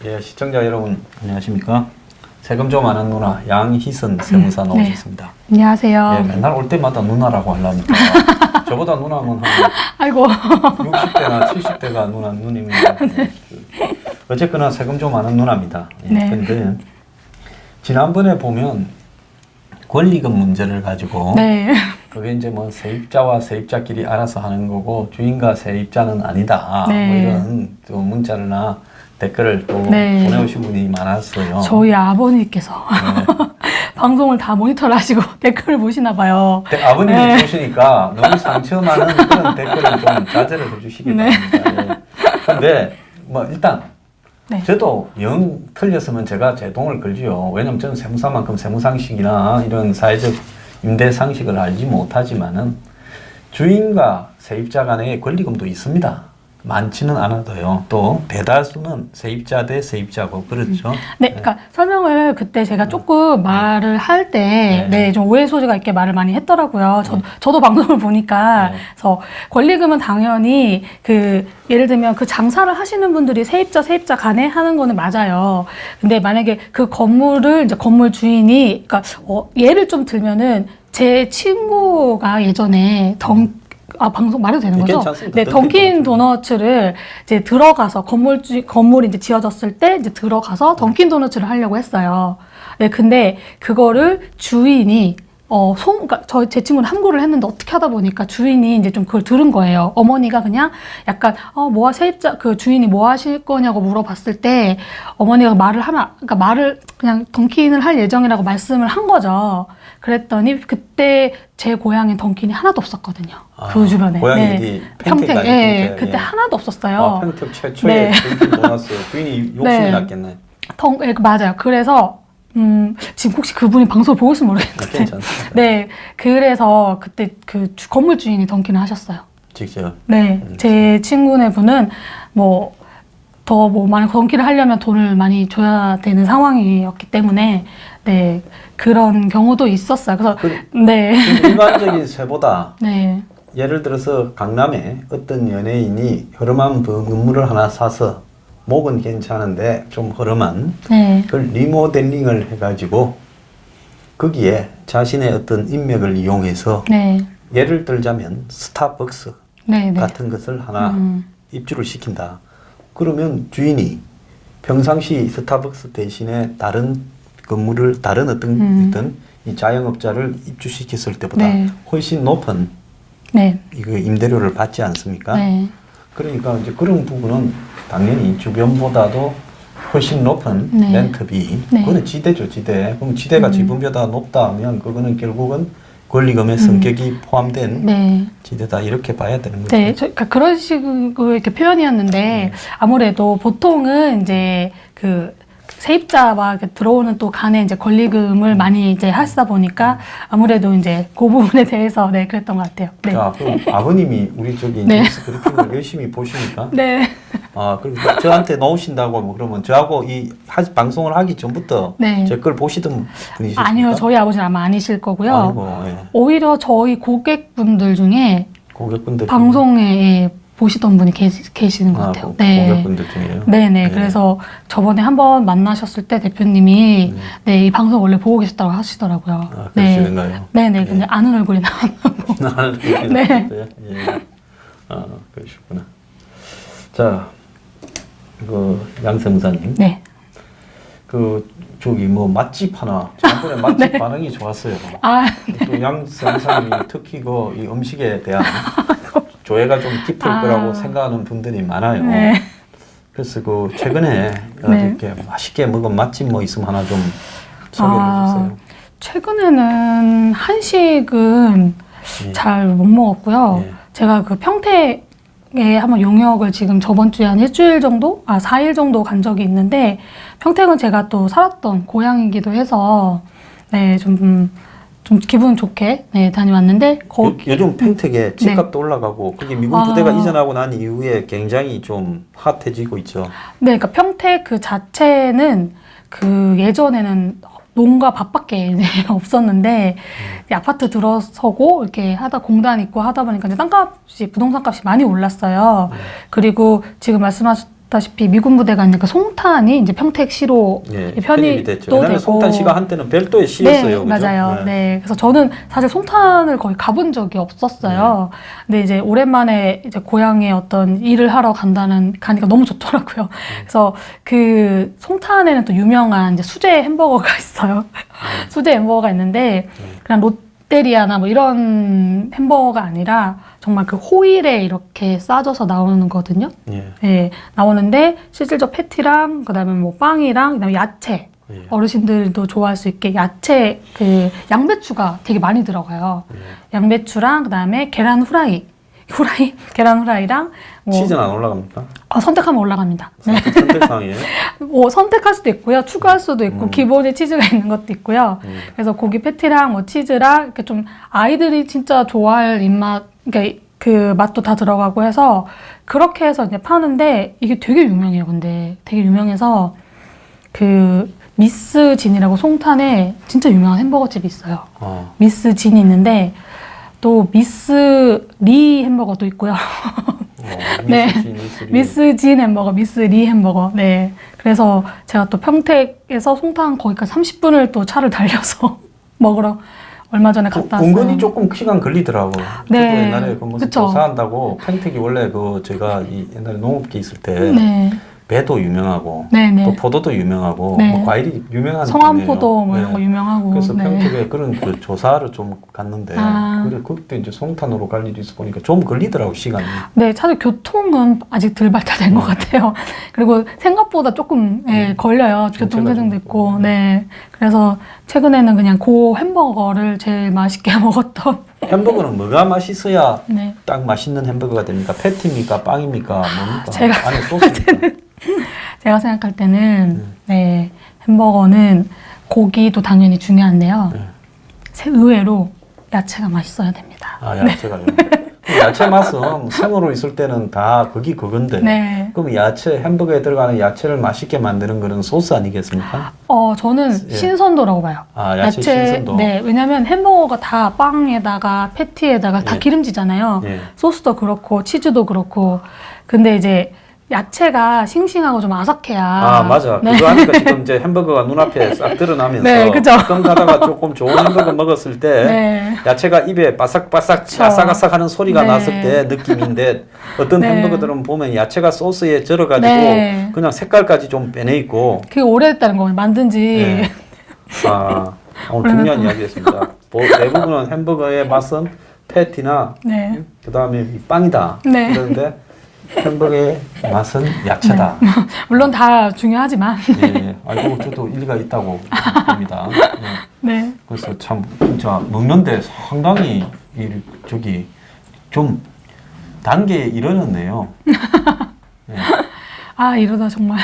예, 시청자 여러분 안녕하십니까? 세금 좀 아는 누나 양희선 세무사 나오셨습니다. 네. 안녕하세요. 예, 맨날 올 때마다 누나라고 하려니까 저보다 누나면 한 아이고. 60대나 70대가 누님입니다. 네. 어쨌거나 세금 좀 아는 누나입니다. 예, 네. 근데 지난번에 보면 권리금 문제를 가지고 네. 그게 이제 뭐 세입자와 세입자끼리 알아서 하는 거고 주인과 세입자는 아니다. 네. 뭐 이런 또 문자나 댓글을 또 네. 보내오신 분이 많았어요. 저희 아버님께서 네. 방송을 다 모니터를 하시고 댓글을 보시나 봐요. 아버님이 네. 보시니까 너무 상처 많은 그런 댓글을 좀 자제를 해주시기 네. 바랍니다. 그런데 뭐 일단 네. 저도 영 틀렸으면 제가 제 동을 걸지요. 왜냐면 저는 세무사만큼 세무상식이나 이런 사회적 임대상식을 알지 못하지만은 주인과 세입자 간의 권리금도 있습니다. 많지는 않아도요. 또 대다수는 세입자 대 세입자고 그렇죠. 네, 그러니까 설명을 그때 제가 조금 말을 할 때, 네, 좀 오해 소지가 있게 말을 많이 했더라고요. 저도 방송을 보니까. 네. 그래서 권리금은 당연히 예를 들면 그 장사를 하시는 분들이 세입자 간에 하는 거는 맞아요. 근데 만약에 그 건물을 이제 건물 주인이, 그러니까 예를 좀 들면은 제 친구가 예전에 방송 말해도 되는 거죠? 괜찮습니다. 네, 던킨 도너츠를 이제 들어가서 건물이 이제 지어졌을 때 이제 들어가서 던킨 도너츠를 하려고 했어요. 네, 근데 그거를 주인이 그러니까 제 친구는 함구를 했는데 어떻게 하다 보니까 주인이 이제 좀 그걸 들은 거예요. 어머니가 그냥 약간 세입자 주인이 뭐 하실 거냐고 물어봤을 때 어머니가 그러니까 말을 그냥 던킨을 할 예정이라고 말씀을 한 거죠. 그랬더니 그때 제 고향엔 던킨이 하나도 없었거든요. 그 주변에. 고향이 네. 평택. 예, 그때 하나도 없었어요. 평택 최초의 네. 던킨 도너스 주인이 욕심이 네. 났겠네. 맞아요. 그래서 지금 혹시 그분이 방송을 보고 있으면 모르겠는데. 괜찮습니다. 네. 그래서 그때 그 건물 주인이 던킨을 하셨어요. 직접. 네. 제 친구네 분은 만약 던킨을 하려면 돈을 많이 줘야 되는 상황이었기 때문에, 네. 그런 경우도 있었어요. 그래서, 네. 일반적인 세보다 네. 예를 들어서 강남에 어떤 연예인이 허름한 건물을 하나 사서 목은 괜찮은데 좀 허름한 네. 그걸 리모델링을 해가지고 거기에 자신의 어떤 인맥을 이용해서 네. 예를 들자면 스타벅스 네. 같은 것을 하나 입주를 시킨다. 그러면 주인이 평상시 스타벅스 대신에 다른 건물을 다른 어떤 이 자영업자를 입주시켰을 때보다 네. 훨씬 높은 네. 이거 임대료를 받지 않습니까? 네. 그러니까 이제 그런 부분은 당연히 주변보다도 훨씬 높은 네. 렌트비. 네. 그거는 지대죠, 지대. 그럼 지대가 지분보다 높다 하면 그거는 결국은 권리금의 성격이 포함된 네. 지대다 이렇게 봐야 되는 거죠. 네, 그러니까 그런 식으로 이렇게 표현이었는데 아무래도 보통은 이제 세입자와 들어오는 또 간에 이제 권리금을 많이 이제 하시다 보니까 아무래도 이제 그 부분에 대해서 네, 그랬던 것 같아요. 네. 자, 그럼 아버님이 우리 저기 네. 뉴스 브리핑을 열심히 보시니까 네. 그리고 저한테 넣으신다고 뭐 그러면 저하고 방송을 하기 전부터 네. 제 걸 보시던 분이십니까? 아니요, 저희 아버지는 아마 아니실 거고요. 아니고, 예. 오히려 저희 고객분들 중에 고객분들 방송에 보시던 분이 계시는 것 같아요. 네. 고객분들 중에요. 네네. 네. 그래서 저번에 한번 만나셨을 때 대표님이 네, 이 방송 원래 보고 계셨다고 하시더라고요. 그러시는가요? 네네. 근데 아는 얼굴이 나왔다고. 나는 네. 예. 그러시구나. 자, 양세무사님. 네. 저기 맛집 하나. 지난번에 맛집 네. 반응이 좋았어요. 네. 또 양세무사님이 특히 이 음식에 대한 조예가 좀 깊을 거라고 생각하는 분들이 많아요. 네. 그래서 최근에 네. 이렇게 맛있게 먹은 맛집 있으면 하나 좀 소개해 주세요. 최근에는 한식은 잘 못 먹었고요. 예. 제가 평택에 한번 용역을 지금 저번 주에 한 일주일 정도? 4일 정도 간 적이 있는데 평택은 제가 또 살았던 고향이기도 해서 네, 좀 좀 기분 좋게 네, 다녀왔는데 요즘 평택에 집값도 올라가고 그게 미군 부대가 이전하고 난 이후에 굉장히 좀 핫해지고 있죠. 네, 그러니까 평택 그 자체는 그 예전에는 농가 밭밖에 이제 없었는데 이제 아파트 들어서고 이렇게 하다 공단 있고 하다 보니까 이제 땅값이 부동산 값이 많이 올랐어요. 그리고 지금 말씀하셨다시피 미군 부대가 있는 그 송탄이 이제 평택시로 예, 편입이 편입이 됐죠. 또 옛날에 되고 송탄시가 한때는 별도의 시였어요. 네, 그죠? 맞아요. 네. 네. 그래서 저는 사실 송탄을 거의 가본 적이 없었어요. 근데 이제 오랜만에 이제 고향에 어떤 일을 하러 가니까 너무 좋더라고요. 그래서 그 송탄에는 또 유명한 이제 수제 햄버거가 있어요. 수제 햄버거가 있는데 그냥 롯데리아나 뭐 이런 햄버거가 아니라 정말 그 호일에 이렇게 싸져서 나오는 거거든요. 예. 네, 나오는데 실질적 패티랑 그다음에 뭐 빵이랑 그다음에 야채. 예. 어르신들도 좋아할 수 있게 야채 그 양배추가 되게 많이 들어가요. 양배추랑 그다음에 계란 후라이, 계란 후라이랑 뭐 치즈는 안 올라갑니까? 선택하면 올라갑니다. 네. 선택상이에요. 뭐 선택할 수도 있고요, 추가할 수도 있고 기본에 치즈가 있는 것도 있고요. 그래서 고기 패티랑 뭐 치즈랑 이렇게 좀 아이들이 진짜 좋아할 입맛, 그러니까 그 맛도 다 들어가고 해서 그렇게 해서 이제 파는데 이게 되게 유명해요. 근데 되게 유명해서 그 미스 진이라고 송탄에 진짜 유명한 햄버거 집이 있어요. 미스 진이 있는데 또 미스 리 햄버거도 있고요. 네, 미스 진 햄버거, 미스 리 햄버거. 네, 그래서 제가 또 평택에서 송탄 거기까지 30분을 또 차를 달려서 먹으러 얼마 전에 갔다 왔어요. 은근히 조금 시간 걸리더라고. 네. 저도 옛날에 그 무슨 그쵸. 조사한다고 평택이 원래 그 제가 이 옛날에 농업계 있을 때 네, 배도 유명하고 네, 네. 또 포도도 유명하고 네. 뭐 과일이 유명한 성암포도 뭐 동네예요. 이런 거 네. 유명하고. 그래서 네. 평택에 그런 그 조사를 좀 갔는데 아. 그래 그때 이제 송탄으로 갈 일이 있어 보니까 좀 걸리더라고 시간이. 네, 사실 교통은 아직 덜 발달된 것 같아요. 그리고 생각보다 조금 걸려요. 교통체증도 있고. 네, 그래서 최근에는 그냥 고 햄버거를 제일 맛있게 먹었던. 햄버거는 뭐가 맛있어야 네, 딱 맛있는 햄버거가 됩니까? 패티입니까? 빵입니까? 뭡니까? 제가 안에 소스입니까? 제가 생각할 때는 네, 햄버거는 고기도 당연히 중요한데요. 의외로 야채가 맛있어야 됩니다. 아, 야채가요. 야채 맛은 생으로 있을 때는 다 그건데. 네. 그럼 야채, 햄버거에 들어가는 야채를 맛있게 만드는 거는 소스 아니겠습니까? 저는 예. 신선도라고 봐요. 아, 야채 신선도. 네, 왜냐면 햄버거가 다 빵에다가 패티에다가 다 예. 기름지잖아요. 예. 소스도 그렇고 치즈도 그렇고. 근데 이제 야채가 싱싱하고 좀 아삭해야. 아, 맞아. 네. 그거 하니까 지금 이제 햄버거가 눈앞에 싹 드러나면서 네, 그죠. 가끔 가다가 조금 좋은 햄버거 먹었을 때 네. 야채가 입에 바삭바삭 그쵸. 아삭아삭 하는 소리가 네. 났을 때 느낌인데 어떤 네. 햄버거들은 보면 야채가 소스에 절어가지고 네. 그냥 색깔까지 좀 빼내 있고 그게 오래됐다는 거예요. 만든 지. 네. 아, 오늘 중요한 이야기였습니다. 대부분은 햄버거의 맛은 패티나 네. 그다음에 이 빵이다. 네. 그런데 햄버거의 맛은 야채다. 물론 다 중요하지만. 예, 알고 저도 일리가 있다고 봅니다. 예. 네. 그래서 참 진짜 먹는데 상당히 좀 단계에 이르렀네요. 예. 아, 이러다 정말.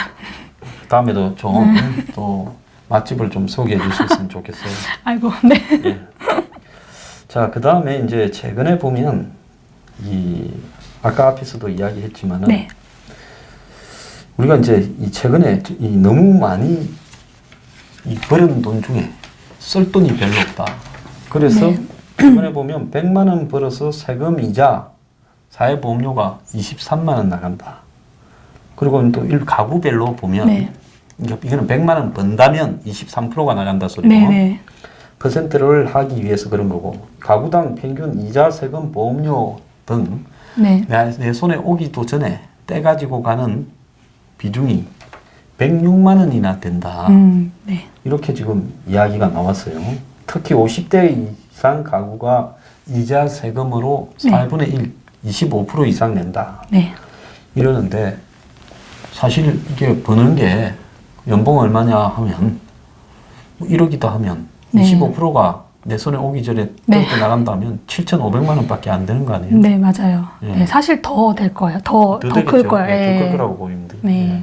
다음에도 좀 또 맛집을 좀 소개해 줄 수 있으면 좋겠어요. 아이고, 네. 예. 자, 그 다음에 이제 최근에 보면 아까 앞에서도 이야기했지만은 네. 우리가 이제 최근에 너무 많이 버는 돈 중에 쓸 돈이 별로 없다. 그래서 네. 최근에 보면 100만 원 벌어서 세금 이자 사회보험료가 23만 원 나간다. 그리고 또 가구별로 보면 네. 이거는 100만 원 번다면 23%가 나간다 소리고 네네. 퍼센트를 하기 위해서 그런 거고 가구당 평균 이자, 세금, 보험료 등 네. 내 손에 오기도 전에 떼가지고 가는 비중이 106만 원이나 된다. 네. 이렇게 지금 이야기가 나왔어요. 특히 50대 이상 가구가 이자 세금으로 네. 4분의 1, 25% 이상 낸다. 네. 이러는데 사실 이게 버는 게 연봉 얼마냐 하면 1억이다 하면 네. 25%가 내 손에 오기 전에 네. 뜯어 나간다면 7,500만 원밖에 안 되는 거 아니에요? 네, 맞아요. 예. 네, 사실 더 될 거예요. 더 클 되겠죠. 거예요. 네, 더 클 예. 거라고 보이는데. 네.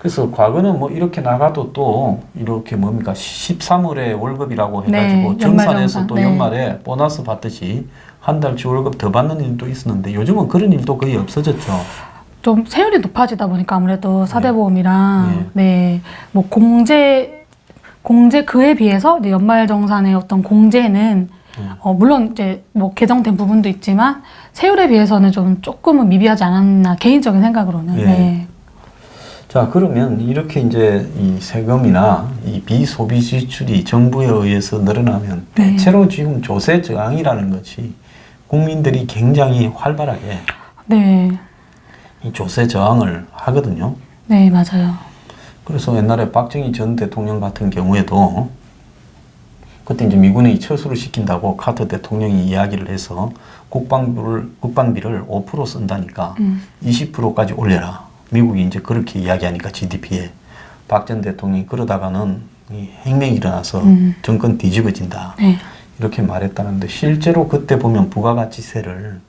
그래서 과거는 뭐 이렇게 나가도 또 이렇게 뭡니까 13월에 월급이라고 해가지고 네, 정산해서 연말 또 네. 연말에 보너스 받듯이 한 달치 월급 더 받는 일도 있었는데 요즘은 그런 일도 거의 없어졌죠. 좀 세율이 높아지다 보니까 아무래도 사대보험이랑 네. 네, 뭐 공제 그에 비해서 이제 연말정산의 어떤 공제는 물론 이제 뭐 개정된 부분도 있지만 세율에 비해서는 좀 조금은 미비하지 않았나 개인적인 생각으로는. 네. 네. 자, 그러면 이렇게 이제 이 세금이나 이 비소비 지출이 정부에 의해서 늘어나면 네. 대체로 지금 조세 저항이라는 것이 국민들이 굉장히 활발하게 네. 이 조세 저항을 하거든요. 네, 맞아요. 그래서 옛날에 박정희 전 대통령 같은 경우에도 그때 이제 미군이 철수를 시킨다고 카터 대통령이 이야기를 해서 국방비를 5% 쓴다니까 20%까지 올려라. 미국이 이제 그렇게 이야기하니까 GDP에 박 전 대통령이 그러다가는 이 혁명이 일어나서 정권 뒤집어진다. 네. 이렇게 말했다는데 실제로 그때 보면 부가가치세를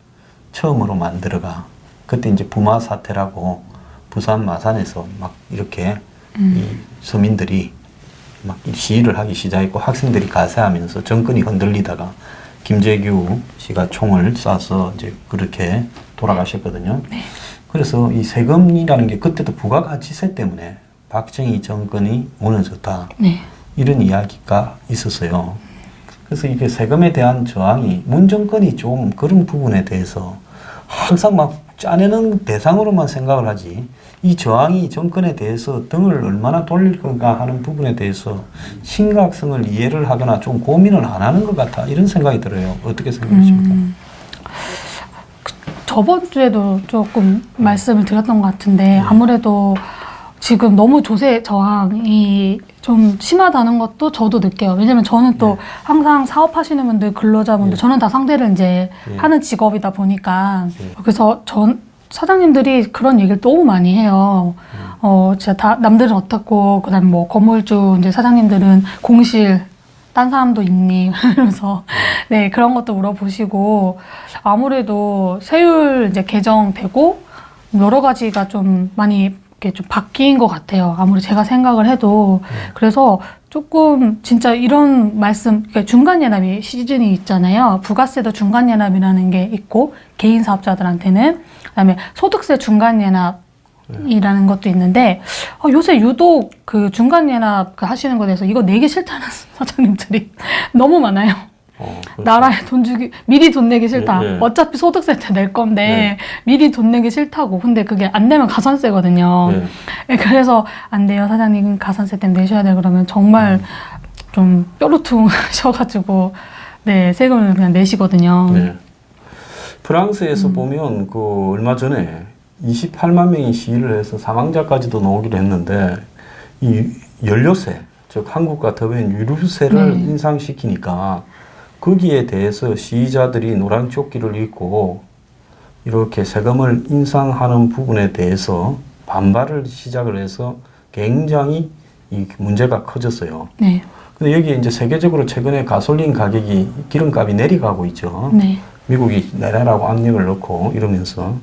처음으로 만들어가 그때 이제 부마 사태라고 부산 마산에서 막 이렇게 이 서민들이 막 시위를 하기 시작했고 학생들이 가세하면서 정권이 흔들리다가 김재규 씨가 총을 쏴서 이제 그렇게 돌아가셨거든요. 네. 그래서 이 세금이라는 게 그때도 부가가치세 때문에 박정희 정권이 무너졌다. 네. 이런 이야기가 있었어요. 그래서 이게 세금에 대한 저항이 문 정권이 좀 그런 부분에 대해서 항상 막 짜내는 대상으로만 생각을 하지 이 저항이 정권에 대해서 등을 얼마나 돌릴 건가 하는 부분에 대해서 심각성을 이해를 하거나 좀 고민을 안 하는 것 같아 이런 생각이 들어요. 어떻게 생각하십니까? 저번 주에도 조금 말씀을 드렸던 것 같은데 아무래도 지금 너무 조세 저항이 좀 심하다는 것도 저도 느껴요. 왜냐면 저는 또 항상 사업하시는 분들, 근로자분들, 저는 다 상대를 이제 하는 직업이다 보니까 그래서 사장님들이 그런 얘기를 너무 많이 해요. 진짜 다 남들은 어떻고 그다음 뭐 건물주 이제 사장님들은 공실 딴 사람도 있니? 그래서 네 그런 것도 물어보시고 아무래도 세율 이제 개정되고 여러 가지가 좀 많이 이렇게 좀 바뀐 것 같아요. 아무리 제가 생각을 해도 그래서 조금 진짜 이런 말씀 그러니까 중간 연합이 시즌이 있잖아요. 부가세도 중간 연합이라는 게 있고 개인 사업자들한테는 그다음에 소득세 중간 연합 이라는 것도 있는데 요새 유독 그 중간연합 하시는 거에 대해서 이거 내기 싫다는 사장님들이 너무 많아요. 그렇죠. 나라에 돈 주기 미리 돈 내기 싫다. 네, 네. 어차피 소득세 때 낼 건데 미리 돈 내기 싫다고. 근데 그게 안 내면 가산세거든요. 네. 그래서 안 돼요 사장님 가산세 때문에 내셔야 돼 그러면 정말 좀 뾰루퉁하셔가지고 네 세금을 그냥 내시거든요. 네. 프랑스에서 보면 그 얼마 전에 28만 명이 시위를 해서 사망자까지도 나오기로 했는데 이 연료세, 즉 한국과 더불어 유류세를 인상시키니까 거기에 대해서 시위자들이 노란 조끼를 입고 이렇게 세금을 인상하는 부분에 대해서 반발을 시작을 해서 굉장히 이 문제가 커졌어요. 네. 근데 여기 이제 세계적으로 최근에 가솔린 가격이 기름값이 내려가고 있죠. 네. 미국이 내라라고 압력을 넣고 이러면서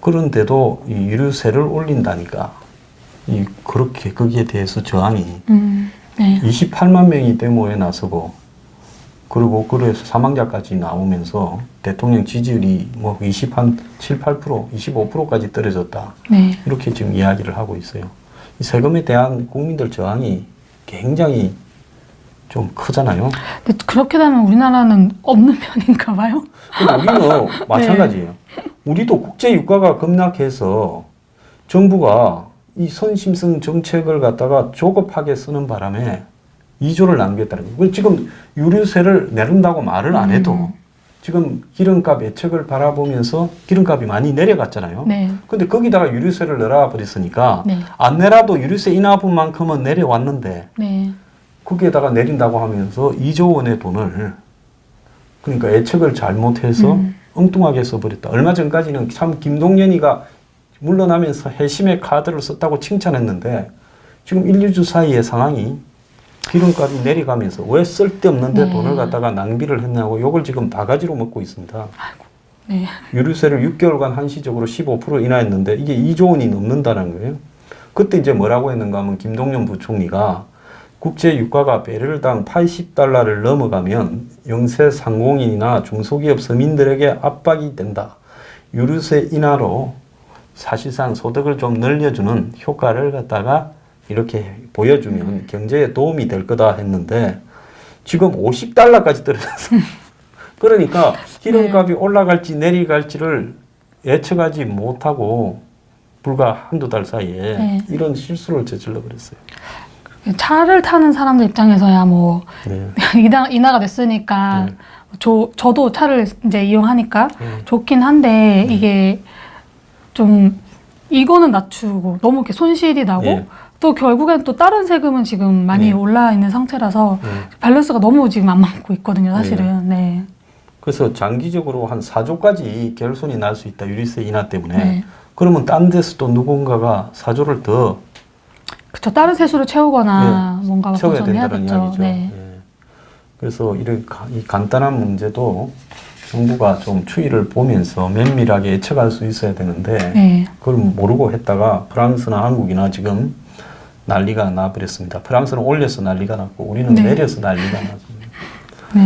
그런데도 이 유류세를 올린다니까 그렇게 거기에 대해서 저항이 네. 28만 명이 데모에 나서고 그리고 그래서 사망자까지 나오면서 대통령 지지율이 뭐 7, 8%, 25%까지 떨어졌다. 네. 이렇게 지금 이야기를 하고 있어요. 이 세금에 대한 국민들 저항이 굉장히 좀 크잖아요. 근데 그렇게 되면 우리나라는 없는 편인가 봐요. 근데 우리는 마찬가지예요. 우리도 국제 유가가 급락해서 정부가 이 선심성 정책을 갖다가 조급하게 쓰는 바람에 2조를 낭비했다는 거예요. 지금 유류세를 내린다고 말을 안 해도 지금 기름값 예측을 바라보면서 기름값이 많이 내려갔잖아요. 네. 근데 거기다가 유류세를 넣어 버렸으니까 네. 안 내라도 유류세 인하분만큼은 내려왔는데 네. 거기에다가 내린다고 하면서 2조 원의 돈을 그러니까 예측을 잘못해서 엉뚱하게 써버렸다. 얼마 전까지는 참 김동연이가 물러나면서 회심의 카드를 썼다고 칭찬했는데 지금 1, 2주 사이의 상황이 기름값이 내려가면서 왜 쓸데없는데 돈을 갖다가 낭비를 했냐고 욕을 지금 바가지로 먹고 있습니다. 네. 유류세를 6개월간 한시적으로 15% 인하했는데 이게 2조 원이 넘는다는 거예요. 그때 이제 뭐라고 했는가 하면 김동연 부총리가 국제 유가가 배럴당 80달러를 넘어가면 영세 상공인이나 중소기업 서민들에게 압박이 된다. 유류세 인하로 사실상 소득을 좀 늘려주는 효과를 갖다가 이렇게 보여주면 경제에 도움이 될 거다 했는데 지금 50달러까지 떨어졌어. 그러니까 기름값이 올라갈지 내려갈지를 예측하지 못하고 불과 한두 달 사이에 네. 이런 실수를 저질러 버렸어요. 차를 타는 사람들 입장에서야 뭐 네. 인하가 됐으니까 네. 저도 차를 이제 이용하니까 네. 좋긴 한데 이게 좀 이거는 낮추고 너무 이렇게 손실이 나고 네. 또 결국엔 또 다른 세금은 지금 많이 네. 올라 있는 상태라서 네. 밸런스가 너무 지금 안 맞고 있거든요, 사실은. 네. 그래서 장기적으로 한 4조까지 결손이 날 수 있다. 유류세 인하 때문에. 네. 그러면 딴 데서 또 누군가가 4조를 더 그쵸. 다른 세수를 채우거나 뭔가 채워야 된다는 보전해야겠죠. 이야기죠. 네. 예. 그래서 이런 이 간단한 문제도 정부가 좀 추이를 보면서 면밀하게 예측할 수 있어야 되는데 네. 그걸 모르고 했다가 프랑스나 한국이나 지금 난리가 나버렸습니다. 프랑스는 올려서 난리가 났고 우리는 네. 내려서 난리가 났습니다. 네.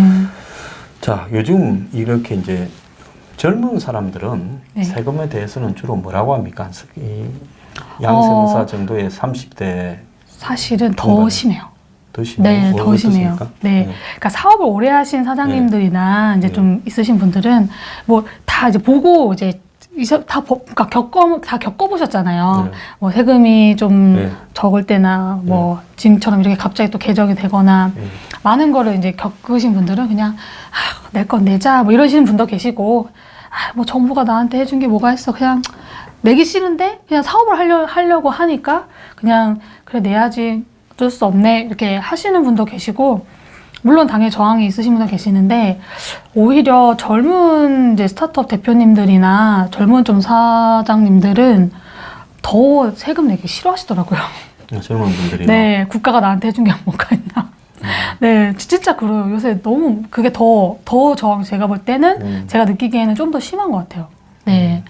자, 요즘 이렇게 이제 젊은 사람들은 네. 세금에 대해서는 주로 뭐라고 합니까? 이 양세무사 정도의 30대 사실은 더 공간에. 심해요. 더 심해요? 네, 더 심해요. 어떻습니까? 네. 그러니까 사업을 오래 하신 사장님들이나 이제 네. 좀 있으신 분들은 뭐 다 이제 보고 이제 그러니까 다 겪어보셨잖아요. 네. 뭐 세금이 좀 네. 적을 때나 뭐 지금처럼 이렇게 갑자기 또 개정이 되거나 네. 많은 거를 이제 겪으신 분들은 그냥 낼 건 내자 뭐 이러시는 분도 계시고 뭐 정부가 나한테 해준 게 뭐가 있어 그냥 내기 싫은데 그냥 사업을 하려고 하니까 그냥 그래 내야지 어쩔 수 없네 이렇게 하시는 분도 계시고 물론 당연히 저항이 있으신 분도 계시는데 오히려 젊은 이제 스타트업 대표님들이나 젊은 좀 사장님들은 더 세금 내기 싫어하시더라고요. 젊은 분들이 네, 국가가 나한테 해준 게 뭐가 있나. 네, 진짜 그래요. 요새 너무 그게 더 저항 제가 볼 때는 제가 느끼기에는 좀 더 심한 것 같아요. 네,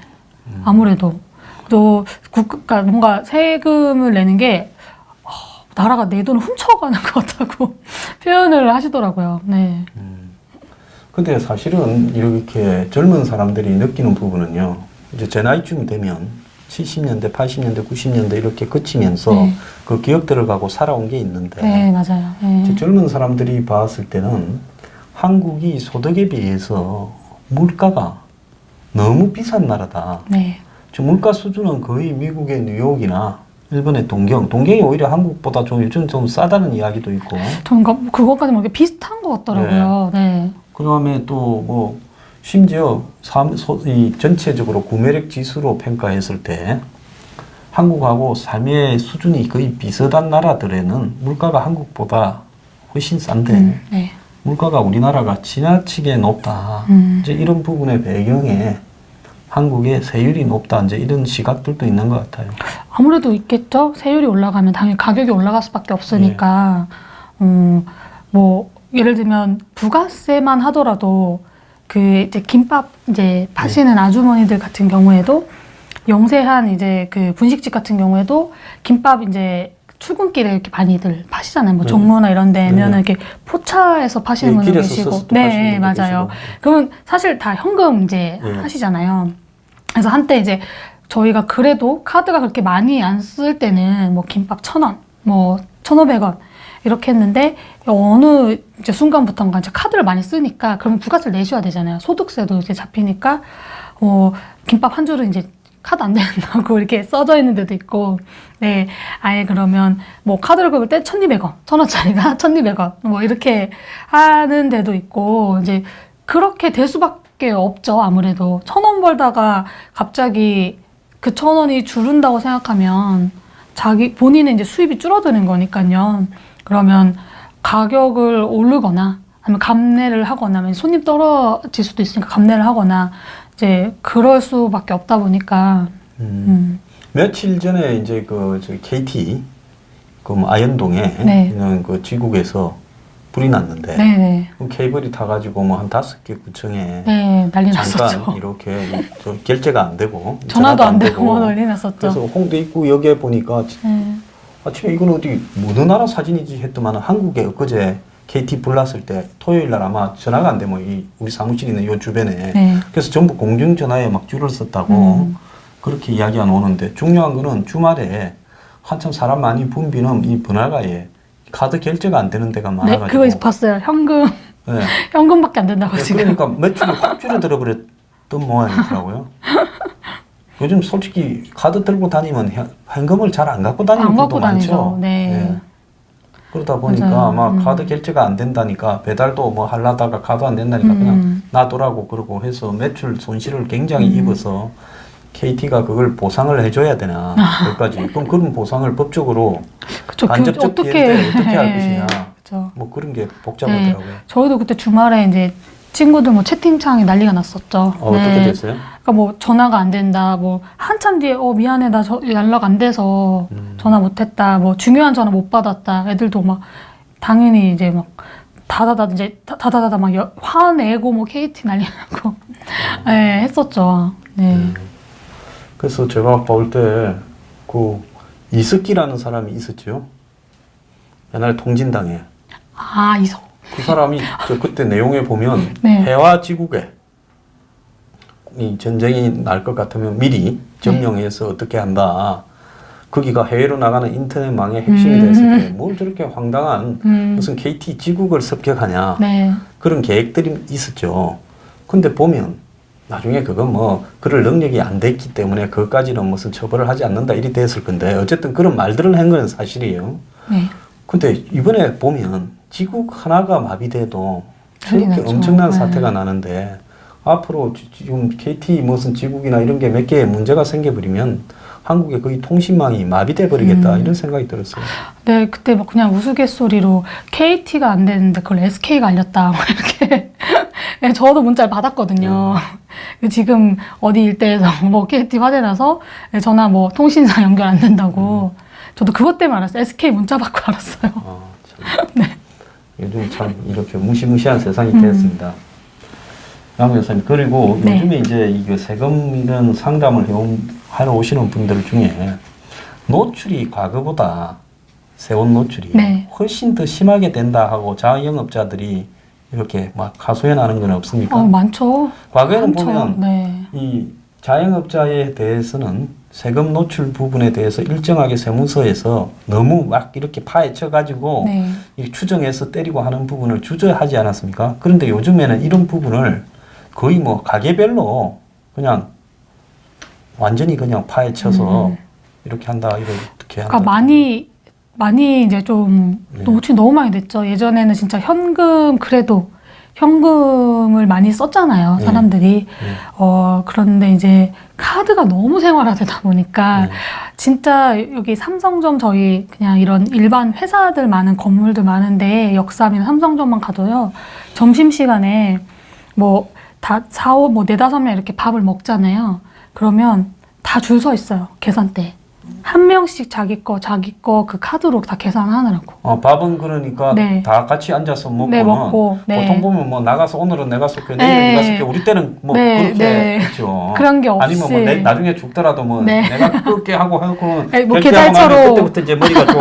아무래도 또 그러니까 뭔가 세금을 내는 게 나라가 내 돈을 훔쳐가는 것 같다고 표현을 하시더라고요. 네. 근데 사실은 이렇게 젊은 사람들이 느끼는 부분은요. 이제 제 나이쯤 되면 70년대, 80년대, 90년대 이렇게 그치면서 네. 그 기억들을 가고 살아온 게 있는데 네, 맞아요. 네. 이제 젊은 사람들이 봤을 때는 한국이 소득에 비해서 물가가 너무 비싼 나라다. 네. 지금 물가 수준은 거의 미국의 뉴욕이나 일본의 동경이 오히려 한국보다 좀 요즘 좀 싸다는 이야기도 있고. 전 그것까지 모르게 비슷한 것 같더라고요. 네. 그다음에 또 뭐 심지어 이 전체적으로 구매력 지수로 평가했을 때 한국하고 삶의 수준이 거의 비슷한 나라들에는 물가가 한국보다 훨씬 싼데 네. 물가가 우리나라가 지나치게 높다. 이제 이런 부분의 배경에 한국의 세율이 높다. 이제 이런 시각들도 있는 것 같아요. 아무래도 있겠죠. 세율이 올라가면 당연히 가격이 올라갈 수밖에 없으니까. 뭐 예를 들면 부가세만 하더라도 그 이제 김밥 이제 파시는 아주머니들 같은 경우에도 영세한 이제 그 분식집 같은 경우에도 김밥 이제 출근길에 이렇게 많이들 파시잖아요. 뭐 종로나 이런 데면 이렇게 포차에서 파시는 분들 길에서 계시고. 서서 또 네, 파시는 분도 맞아요. 계시고. 그러면 사실 다 현금 이제 하시잖아요. 그래서 한때 이제 저희가 그래도 카드가 그렇게 많이 안 쓸 때는 뭐 김밥 1,000원, 뭐 1,500원 이렇게 했는데 어느 이제 순간부터인가 이제 카드를 많이 쓰니까 그러면 부가세를 내셔야 되잖아요. 소득세도 이제 잡히니까 김밥 한 줄은 이제 카드 안 된다고 이렇게 써져 있는 데도 있고, 네, 아예 그러면 뭐 카드를 긁을 때 1,200원, 1,000원짜리가 1,200원 뭐 이렇게 하는 데도 있고 이제 그렇게 될 수밖에 없죠. 아무래도 1,000원 벌다가 갑자기 그 1,000원이 줄은다고 생각하면 본인의 이제 수입이 줄어드는 거니까요. 그러면 가격을 오르거나 아니면 감내를 하거나 아니면 손님 떨어질 수도 있으니까 감내를 하거나 이제 그럴 수밖에 없다 보니까. 며칠 전에 이제 그 저기 KT 그 아현동에 네. 있는 그 지국에서 불이 났는데 네네. 그럼 케이블이 타가지고 뭐 한 5개 구청에 네, 난리 잠깐 났었죠. 이렇게 저 결제가 안 되고 전화도 안 되고 난리 났었죠. 그래서 홍대 입구 역에 보니까 네. 아침에 이건 어디 어느 나라 사진이지 했더만 한국에 엊그제 KT 불났을 때 토요일 날 아마 전화가 안 돼 뭐 이 우리 사무실 있는 요 주변에 네. 그래서 전부 공중전화에 막 줄을 섰다고 그렇게 이야기가 나오는데 중요한 거는 주말에 한참 사람 많이 붐비는 이 번화가에 카드 결제가 안 되는 데가 네, 많아가지고 그거 봤어요. 현금, 네. 현금밖에 안 된다고 네, 지금. 그러니까 매출이 확 줄어들어 버렸던 모양이더라고요. 요즘 솔직히 카드 들고 다니면 현금을 잘 안 갖고 다니는 안 분도 갖고 다니죠. 많죠. 네. 그러다 보니까 맞아요. 아마 카드 결제가 안 된다니까 배달도 뭐 하려다가 카드 안 된다니까 그냥 놔두라고 그러고 해서 매출 손실을 굉장히 입어서 KT가 그걸 보상을 해줘야 되나 그까지 그럼 그런 보상을 법적으로 그쵸, 간접적 피해인데 어떻게 할 것이냐 그쵸. 뭐 그런 게 복잡하더라고요. 저희도 그때 주말에 이제 친구들 뭐 채팅창에 난리가 났었죠. 어떻게 됐어요? 그러니까 뭐 전화가 안 된다. 뭐 한참 뒤에 미안해 나 연락 안 돼서 전화 못했다. 뭐 중요한 전화 못 받았다. 애들도 막 당연히 이제 막 다다다다 막 화내고 뭐 KT 난리 나고 네, 했었죠. 네. 그래서 제가 볼 때 그 이석기라는 사람이 있었죠. 옛날에 통진당에 아 이석. 그 사람이 저 그때 내용에 보면 네. 해화지국에 이 전쟁이 날 것 같으면 미리 점령해서 어떻게 한다. 거기가 해외로 나가는 인터넷망의 핵심이 됐을 때 뭘 저렇게 황당한 무슨 KT 지국을 습격하냐. 네. 그런 계획들이 있었죠. 근데 보면 나중에 그건 뭐 그럴 능력이 안 됐기 때문에 그것까지는 무슨 처벌을 하지 않는다 이리 됐을 건데 어쨌든 그런 말들을 한 건 사실이에요. 네. 근데 이번에 보면 지국 하나가 마비돼도 난리 저렇게 났죠. 엄청난 네. 사태가 나는데 앞으로 지금 KT 무슨 지국이나 이런 게 몇 개의 문제가 생겨버리면 한국의 거의 통신망이 마비돼 버리겠다 이런 생각이 들었어요. 네, 그때 막 그냥 우스갯소리로 KT가 안 되는데 그걸 SK가 알렸다. 뭐 이렇게. 네, 저도 문자를 받았거든요. 지금 어디 일대에서 뭐 KT 화재나서 전화 뭐 통신사 연결 안 된다고. 저도 그것 때문에 알았어요. SK 문자 받고 알았어요. 아, 참. 요즘 참 이렇게 무시무시한 세상이 되었습니다. 양 여사님 그리고 네. 요즘에 이제 이거 세금 이런 상담을 하러 오시는 분들 중에 노출이 과거보다 세원 노출이 네. 훨씬 더 심하게 된다 하고 자영업자들이 이렇게 막 하소연하는 건 없습니까? 많죠. 과거에는 많죠. 보면 네. 이 자영업자에 대해서는 세금 노출 부분에 대해서 일정하게 세무서에서 너무 막 이렇게 파헤쳐 가지고 네. 추정해서 때리고 하는 부분을 주저하지 않았습니까? 그런데 요즘에는 이런 부분을 거의 뭐 가게별로 그냥 완전히 그냥 파헤쳐서 이렇게 한다, 이거 어떻게 한다. 그러니까 많이 이제 좀 노출이 너무 많이 됐죠. 예전에는 진짜 그래도 현금을 많이 썼잖아요, 사람들이. 그런데 이제 카드가 너무 생활화되다 보니까 진짜 여기 삼성점 저희 그냥 이런 일반 회사들 많은 건물들 많은데 역삼이나 삼성점만 가도요, 점심시간에 뭐 다 4-5명 이렇게 밥을 먹잖아요. 그러면 다 줄 서 있어요, 계산대. 한 명씩 자기 거 그 카드로 다 계산하느라고. 밥은 그러니까 네. 다 같이 앉아서 먹고는 네, 먹고, 네. 보통 보면 뭐 나가서 오늘은 내가 쏠게, 네. 내일은 네가 쏠게. 우리 때는 뭐 네, 그렇게 네. 했죠. 그런 게 없이. 아니면 뭐 나중에 죽더라도 뭐 네. 내가 끌게 하고 아니, 뭐 결제하고 나면 계좌이체로. 그때부터 이제 머리가 좀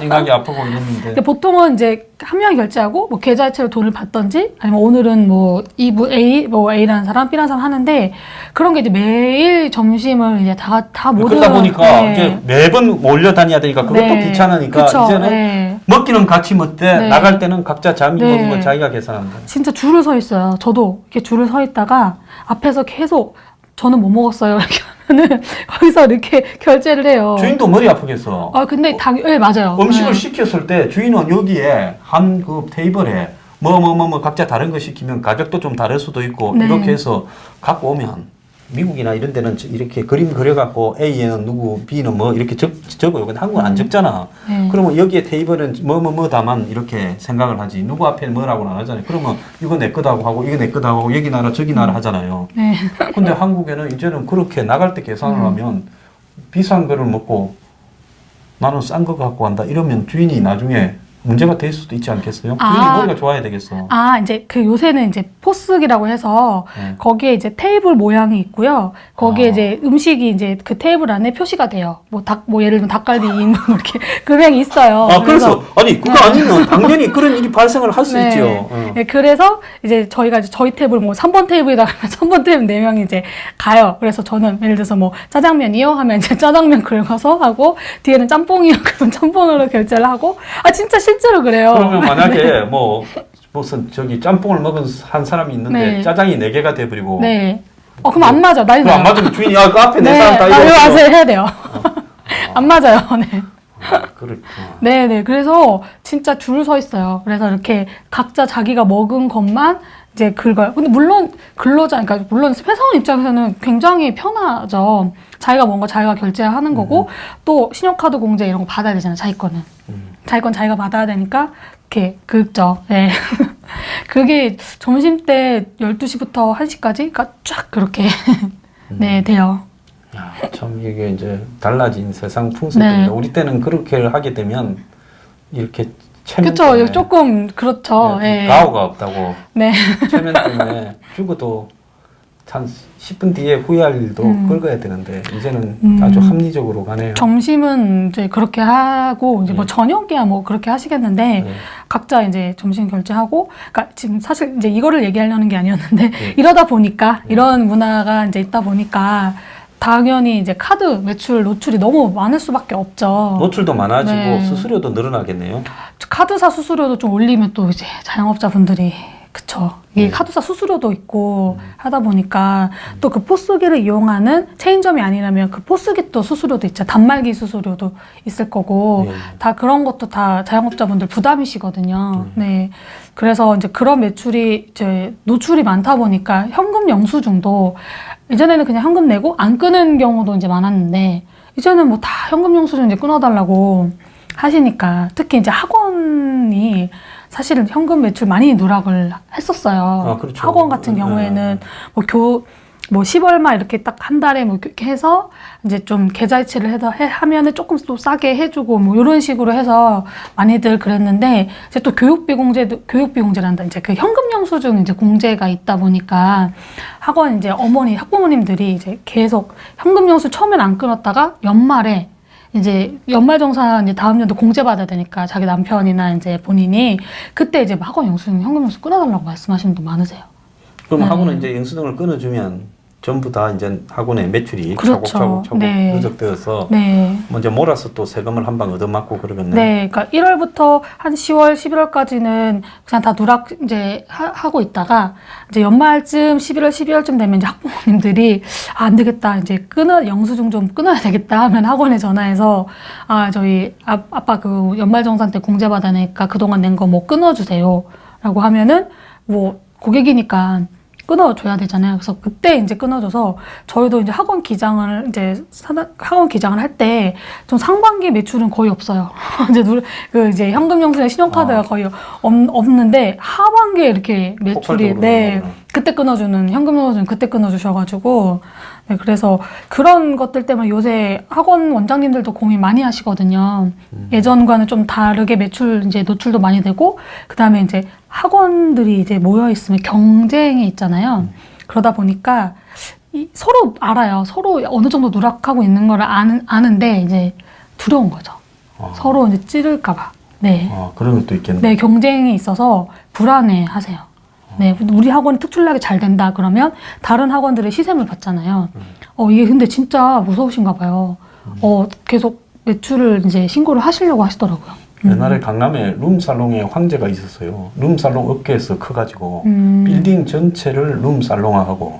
심하게 아프고 이랬는데. 근데 보통은 이제 한 명이 결제하고 뭐 계좌이체로 돈을 받던지 아니면 오늘은 뭐 A라는 사람, B라는 사람 하는데 그런 게 이제 매일 점심을 이제 다 모두 그러다 보니까 네. 이제 매번 몰려 다녀야 되니까 그것도 네. 귀찮으니까 그쵸. 이제는 네. 먹기는 같이 먹되 네. 나갈 때는 각자 자기 네. 먹은 거 자기가 계산한다. 진짜 줄을 서 있어요. 저도 이렇게 줄을 서 있다가 앞에서 계속 저는 뭐 먹었어요 이렇게 하면은 거기서 이렇게 결제를 해요. 주인도 머리 아프겠어. 근데 네, 맞아요. 음식을 네. 시켰을 때 주인은 여기에 한 그 테이블에 뭐 각자 다른 거 시키면 가격도 좀 다를 수도 있고 네. 이렇게 해서 갖고 오면 미국이나 이런 데는 이렇게 그림 그려갖고 A에는 누구, B는 뭐 이렇게 적어요. 근데 한국은 안 적잖아. 네. 그러면 여기에 테이블은 다만 이렇게 생각을 하지. 누구 앞에 뭐라고는 안 하잖아요. 그러면 이거 내 거다고 하고 이거 내 거다고 하고 여기 나라 저기 나라 하잖아요. 네. 근데 한국에는 이제는 그렇게 나갈 때 계산을 하면 비싼 거를 먹고 나는 싼 거 갖고 간다 이러면 주인이 나중에 문제가 될 수도 있지 않겠어요? 아. 주인이 머리가 좋아야 되겠어. 아, 이제 그 요새는 이제 포스기라고 해서 네. 거기에 이제 테이블 모양이 있고요. 거기에 아. 이제 음식이 이제 그 테이블 안에 표시가 돼요. 뭐 예를 들면 닭갈비 2인분 이렇게 금액이 있어요. 아, 그래서 아니 그거 아니면 당연히 그런 일이 발생을 할 수 네. 있죠. 네, 그래서 이제 저희가 이제 저희 테이블 뭐 3번 테이블이다 하면 3번 테이블 4명이 이제 가요. 그래서 저는 예를 들어서 뭐 짜장면이요 하면 이제 짜장면 긁어서 하고 뒤에는 짬뽕이요 그러면 짬뽕으로 결제를 하고 아 진짜 실제로 그래요. 그러면 만약에 뭐 무슨 저기 짬뽕을 먹은 한 사람이 있는데 네. 짜장이 4개가 돼버리고 네. 그럼 안 맞아. 난리 그거 안 나요. 맞으면 주인이 그 앞에 네 네. 사람 다 이거 이거 와서 해야 돼요. 안 맞아요. 네. 그렇구나. 네네. 그래서 진짜 줄 서 있어요. 그래서 이렇게 각자 자기가 먹은 것만 이제 긁어요. 근데 물론 근로자, 그러니까 물론 회사원 입장에서는 굉장히 편하죠. 자기가 뭔가 자기가 결제하는 거고 또 신용카드 공제 이런 거 받아야 되잖아요. 자기 거는. 자기 건 자기가 받아야 되니까 이렇게 긁죠. 네. 그게 점심 때 12시부터 1시까지가 쫙 그렇게 네, 돼요. 야, 참 이게 이제 달라진 세상 풍습입니다. 네. 우리 때는 그렇게 하게 되면 이렇게 체면 그쵸. 때문에 조금 그렇죠. 예. 가오가 없다고 네. 체면 때문에 죽어도 한 10분 뒤에 후회할 일도 긁어야 되는데 이제는 아주 합리적으로 가네요. 점심은 이제 그렇게 하고 이제 뭐 저녁이야 뭐 그렇게 하시겠는데 네. 각자 이제 점심 결제하고 그러니까 지금 사실 이제 이거를 얘기하려는 게 아니었는데 네. 이러다 보니까 이런 문화가 이제 있다 보니까 당연히 이제 카드 매출 노출이 너무 많을 수밖에 없죠. 노출도 많아지고 네. 수수료도 늘어나겠네요. 카드사 수수료도 좀 올리면 또 이제 자영업자분들이 그쵸. 이게 네. 카드사 수수료도 있고 하다 보니까 또 그 포스기를 이용하는 체인점이 아니라면 그 포스기 또 수수료도 있죠. 단말기 수수료도 있을 거고 네. 다 그런 것도 다 자영업자분들 부담이시거든요. 네. 그래서 이제 그런 매출이 이제 노출이 많다 보니까 현금 영수증도 예전에는 그냥 현금 내고 안 끄는 경우도 이제 많았는데 이제는 뭐 다 현금 영수증 이제 끊어달라고 하시니까 특히 이제 학원이 사실은 현금 매출 많이 누락을 했었어요. 아, 그렇죠. 학원 같은 경우에는 뭐 10얼마 이렇게 딱 한 달에 뭐 이렇게 해서 이제 좀 계좌이체를 하면은 조금 또 싸게 해주고 뭐 이런 식으로 해서 많이들 그랬는데 이제 또 교육비 공제란다. 이제 그 현금 영수증 이제 공제가 있다 보니까 학원 이제 학부모님들이 이제 계속 현금 영수 처음엔 안 끊었다가 연말에 이제 연말정산 이제 다음 년도 공제받아야 되니까 자기 남편이나 이제 본인이 그때 이제 학원 영수증, 현금 영수 끊어달라고 말씀하시는 분 많으세요. 그럼 네. 학원은 이제 영수증을 끊어주면 전부 다 이제 학원의 매출이 그렇죠. 차곡차곡 네. 누적되어서 네. 먼저 몰아서 또 세금을 한 방 얻어맞고 그러겠네. 네, 그러니까 1월부터 한 10월, 11월까지는 그냥 다 누락 이제 하고 있다가 이제 연말쯤 11월, 12월쯤 되면 이제 학부모님들이 안 되겠다, 이제 영수증 좀 끊어야 되겠다 하면 학원에 전화해서 저희 아빠 그 연말정산 때 공제 받아내니까 그동안 낸 거 뭐 끊어주세요라고 하면은 뭐 고객이니까 끊어줘야 되잖아요. 그래서 그때 이제 끊어줘서 저희도 이제 학원 기장을 할 때 좀 상반기 매출은 거의 없어요. 이제 현금 영수증 신용카드가 거의 없는데 하반기에 이렇게 매출이 그때 끊어주는 현금 영수증 그때 끊어주셔가지고 네, 그래서 그런 것들 때문에 요새 학원 원장님들도 고민 많이 하시거든요. 예전과는 좀 다르게 이제 노출도 많이 되고, 그 다음에 이제 학원들이 이제 모여있으면 경쟁이 있잖아요. 그러다 보니까 서로 알아요. 서로 어느 정도 누락하고 있는 걸 아는데 이제 두려운 거죠. 서로 이제 찌를까봐. 네. 그런 것도 있겠네. 네, 경쟁이 있어서 불안해 하세요. 네, 우리 학원이 특출나게 잘 된다 그러면 다른 학원들의 시샘을 받잖아요. 이게 근데 진짜 무서우신가 봐요. 계속 매출을 이제 신고를 하시려고 하시더라고요. 옛날에 강남에 룸살롱에 황제가 있었어요. 룸살롱 업계에서 커가지고 빌딩 전체를 룸살롱화하고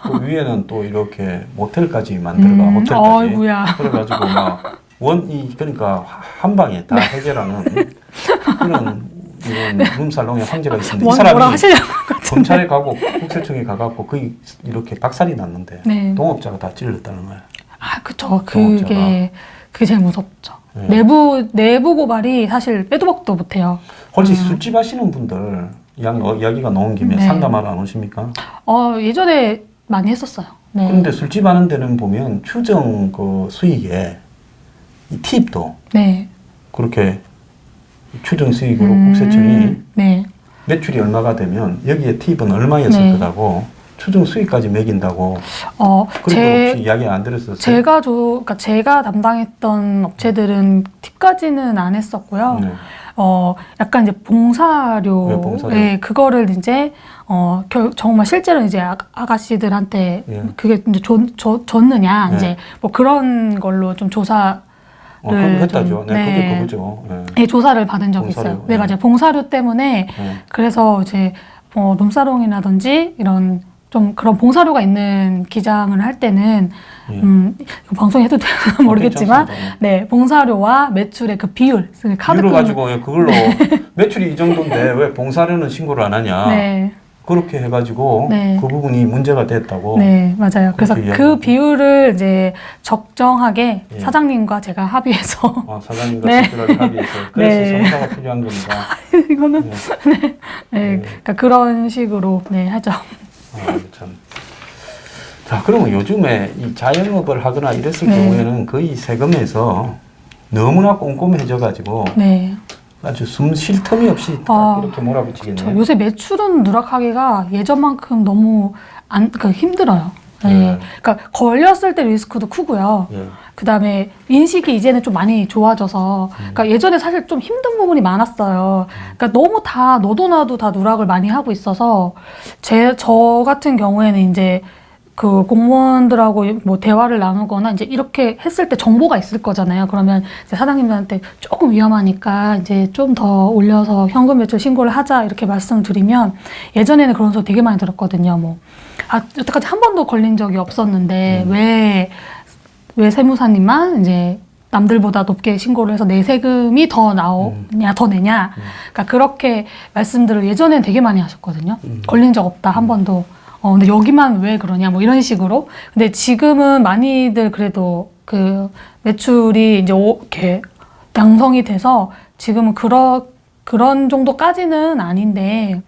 그 위에는 또 이렇게 모텔까지 만들어가 호텔까지. 어이구야. 그래가지고 그러니까 한 방에 다 해결하는 그런 이런 룸살롱의 황제가 있습니다. 이 사람이 뭐라 하시려고 검찰에 가고 국세청에 가갖고 거의 이렇게 박살이 났는데 네. 동업자가 다 찔렀다는 거예요. 그쵸. 그게 제일 무섭죠. 네. 내부 고발이 사실 빼도 박도 못해요. 혹시 술집 하시는 분들 이야기가 나온 김에 네. 상담하러 안 오십니까? 예전에 많이 했었어요. 네. 그런데 술집 하는 데는 보면 추정 그 수익에 이 팁도 네. 그렇게 추정 수익으로 국세청이 네. 매출이 얼마가 되면 여기에 팁은 얼마였을 네. 거다고 추정 수익까지 매긴다고 그런 건 혹시 이야기 안 들었었어요? 그러니까 제가 담당했던 업체들은 팁까지는 안 했었고요. 네. 약간 이제 봉사료, 네, 봉사료. 예, 그거를 이제 정말 실제로 이제 아가씨들한테 예. 그게 이제 줬느냐, 네. 이제 뭐 그런 걸로 좀 조사. 그럼 했다죠. 좀, 네, 네. 그게 그거죠. 네. 예, 조사를 받은 적이 봉사료. 있어요. 네, 네. 맞아요. 봉사료 때문에 네. 그래서 이제 룸사롱이라든지 이런 좀 그런 봉사료가 있는 기장을 할 때는 예. 이거 방송에 해도 되나 모르겠지만 괜찮습니다. 네, 봉사료와 매출의 그 비율, 그 카드금 비율을 가지고 그걸로 매출이 이 정도인데 왜 봉사료는 신고를 안 하냐. 네. 그렇게 해가지고 네. 그 부분이 문제가 됐다고. 네, 맞아요. 그래서 그 이야기하죠. 비율을 이제 적정하게 예. 사장님과 제가 합의해서 사장님과 네. 특별하게 합의해서 그래서 네. 성사가 필요한 겁니다. 이거는 네. 네, 그러니까 그런 식으로 네, 하죠. 참. 자, 그러면 요즘에 이 자영업을 하거나 이랬을 네. 경우에는 거의 세금에서 너무나 꼼꼼해져가지고 네. 아주 숨 쉴 틈이 없이 딱 이렇게 몰아붙이겠네요. 요새 매출은 누락하기가 예전만큼 너무 힘들어요. 네. 네. 그러니까 걸렸을 때 리스크도 크고요. 예. 그 다음에 인식이 이제는 좀 많이 좋아져서, 그러니까 예전에 사실 좀 힘든 부분이 많았어요. 그러니까 너무 다 너도 나도 다 누락을 많이 하고 있어서 저 같은 경우에는 이제 그 공무원들하고 뭐 대화를 나누거나 이제 이렇게 했을 때 정보가 있을 거잖아요. 그러면 이제 사장님들한테 조금 위험하니까 이제 좀 더 올려서 현금 매출 신고를 하자 이렇게 말씀드리면 예전에는 그런 소리 되게 많이 들었거든요. 뭐 여태까지 한 번도 걸린 적이 없었는데 왜 세무사님만 이제 남들보다 높게 신고를 해서 내 세금이 더 나오냐, 더 내냐. 그러니까 그렇게 말씀들을 예전엔 되게 많이 하셨거든요. 걸린 적 없다, 한 번도. 근데 여기만 왜 그러냐, 뭐 이런 식으로. 근데 지금은 많이들 그래도 그 매출이 이제 이렇게 양성이 돼서 지금은 그런 정도까지는 아닌데,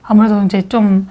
아무래도 이제 좀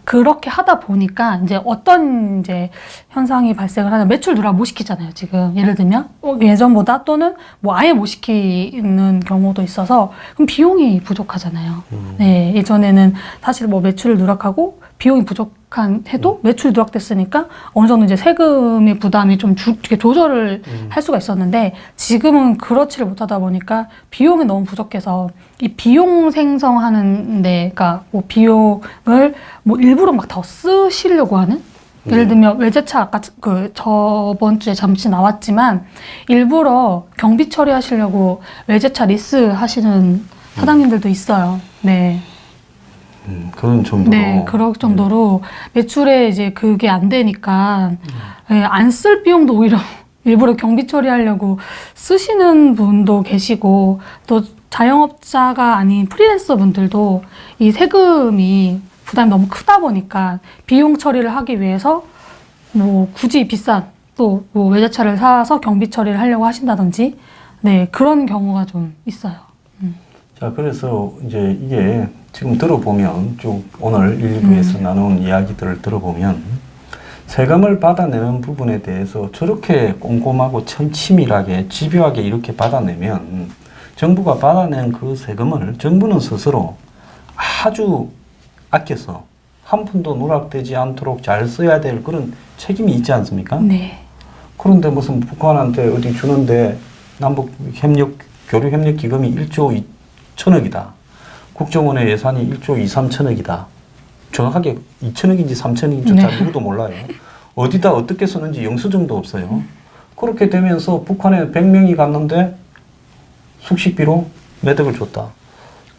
그렇게 하다 보니까 이제 어떤 이제 현상이 발생을 하면 매출 누락 못 시키잖아요, 지금. 예를 들면, 예전보다 또는 뭐 아예 못 시키는 경우도 있어서 그럼 비용이 부족하잖아요. 네, 예전에는 사실 뭐 매출을 누락하고 비용이 부족한 해도 매출이 누락됐으니까 어느 정도 이제 세금의 부담이 좀 이렇게 조절을 할 수가 있었는데 지금은 그렇지를 못하다 보니까 비용이 너무 부족해서 이 비용 생성하는데, 그러니까 뭐 비용을 뭐 일부러 막 더 쓰시려고 하는? 예를 들면 외제차 아까 저번 주에 잠시 나왔지만 일부러 경비 처리하시려고 외제차 리스 하시는 사장님들도 있어요. 네. 그런 정도로. 네, 그럴 정도로 매출에 이제 그게 안 되니까 안 쓸 비용도 오히려 일부러 경비 처리하려고 쓰시는 분도 계시고 또 자영업자가 아닌 프리랜서 분들도 이 세금이 부담이 너무 크다 보니까 비용 처리를 하기 위해서 뭐 굳이 비싼 또 뭐 외제차를 사서 경비 처리를 하려고 하신다든지 네, 그런 경우가 좀 있어요. 자, 그래서 이제 이게 지금 들어보면 쭉 오늘 1, 2부에서 나눈 이야기들을 들어보면 세금을 받아내는 부분에 대해서 저렇게 꼼꼼하고 치밀하게 집요하게 이렇게 받아내면 정부가 받아낸 그 세금을 정부는 스스로 아주 아껴서 한 푼도 누락되지 않도록 잘 써야 될 그런 책임이 있지 않습니까? 네. 그런데 무슨 북한한테 어디 주는데 남북 교류 협력 기금이 1조 2천억이다. 국정원의 예산이 1조 2, 3천억이다. 정확하게 2천억인지 3천억인지 잘 누구도 몰라요. 어디다 어떻게 쓰는지 영수증도 없어요. 그렇게 되면서 북한에 100명이 갔는데 숙식비로 매덕을 줬다.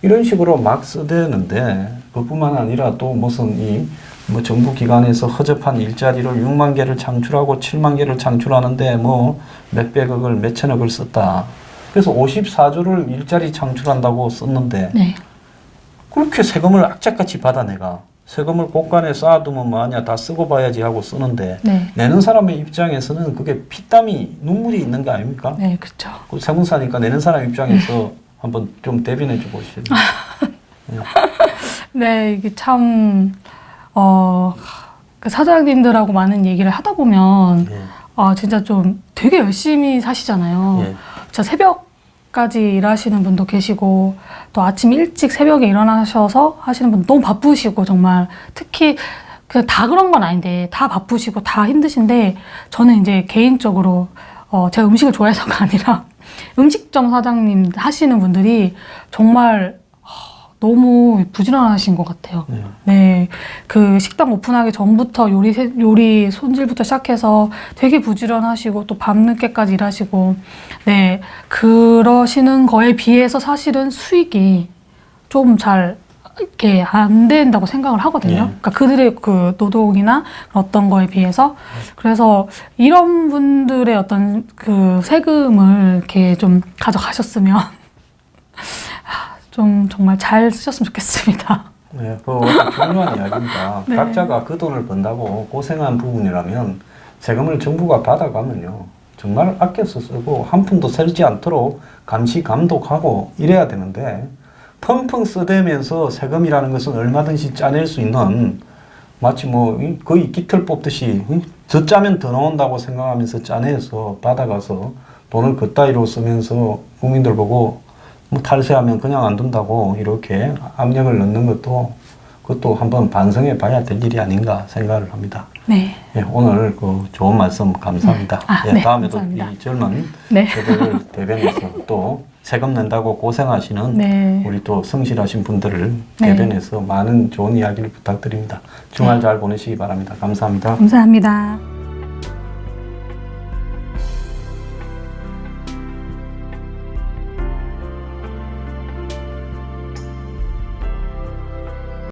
이런 식으로 막 쓰대는데 그뿐만 아니라 또 무슨 뭐 정부 기관에서 허접한 일자리를 6만 개를 창출하고 7만 개를 창출하는데 뭐 몇백억을 몇천억을 썼다. 그래서 54조를 일자리 창출한다고 썼는데 네. 그렇게 세금을 악착같이 받아내가 세금을 곳간에 쌓아두면 뭐하냐 다 쓰고 봐야지 하고 쓰는데 네. 내는 사람의 입장에서는 그게 피땀이 눈물이 있는 거 아닙니까? 네, 그렇죠. 그 세무사니까 내는 사람 입장에서 한번 좀 대변해 줘 보시죠. 네, 이게 참, 그 사장님들하고 많은 얘기를 하다 보면, 예. 진짜 좀 되게 열심히 사시잖아요. 예. 진짜 새벽 늦게까지 일하시는 분도 계시고 또 아침 일찍 새벽에 일어나셔서 하시는 분 너무 바쁘시고 정말 특히 다 그런 건 아닌데 다 바쁘시고 다 힘드신데 저는 이제 개인적으로 제가 음식을 좋아해서가 아니라 음식점 사장님 하시는 분들이 정말 너무 부지런하신 것 같아요. 네, 그 식당 오픈하기 전부터 요리 손질부터 시작해서 되게 부지런하시고 또 밤늦게까지 일하시고, 네, 그러시는 거에 비해서 사실은 수익이 좀 잘 이렇게 안 된다고 생각을 하거든요. 그러니까 그들의 그 노동이나 어떤 거에 비해서. 그래서 이런 분들의 어떤 그 세금을 이렇게 좀 가져가셨으면 좀 정말 잘 쓰셨으면 좋겠습니다. 네, 그 중요한 이야기입니다. 네. 각자가 그 돈을 번다고 고생한 부분이라면 세금을 정부가 받아가면요. 정말 아껴서 쓰고 한 푼도 세지 않도록 감시 감독하고 이래야 되는데 펑펑 쓰대면서 세금이라는 것은 얼마든지 짜낼 수 있는 마치 뭐 거의 깃털 뽑듯이 더 짜면 더 나온다고 생각하면서 짜내서 받아가서 돈을 그따위로 쓰면서 국민들 보고 뭐 탈세하면 그냥 안 둔다고 이렇게 압력을 넣는 그것도 한번 반성해 봐야 될 일이 아닌가 생각을 합니다. 네. 예, 오늘 그 좋은 말씀 감사합니다. 예, 네, 다음에도 감사합니다. 이 젊은 네. 세대를 대변해서 또 세금 낸다고 고생하시는 네. 우리 또 성실하신 분들을 네. 대변해서 많은 좋은 이야기를 부탁드립니다. 주말 잘 보내시기 바랍니다. 감사합니다. 감사합니다.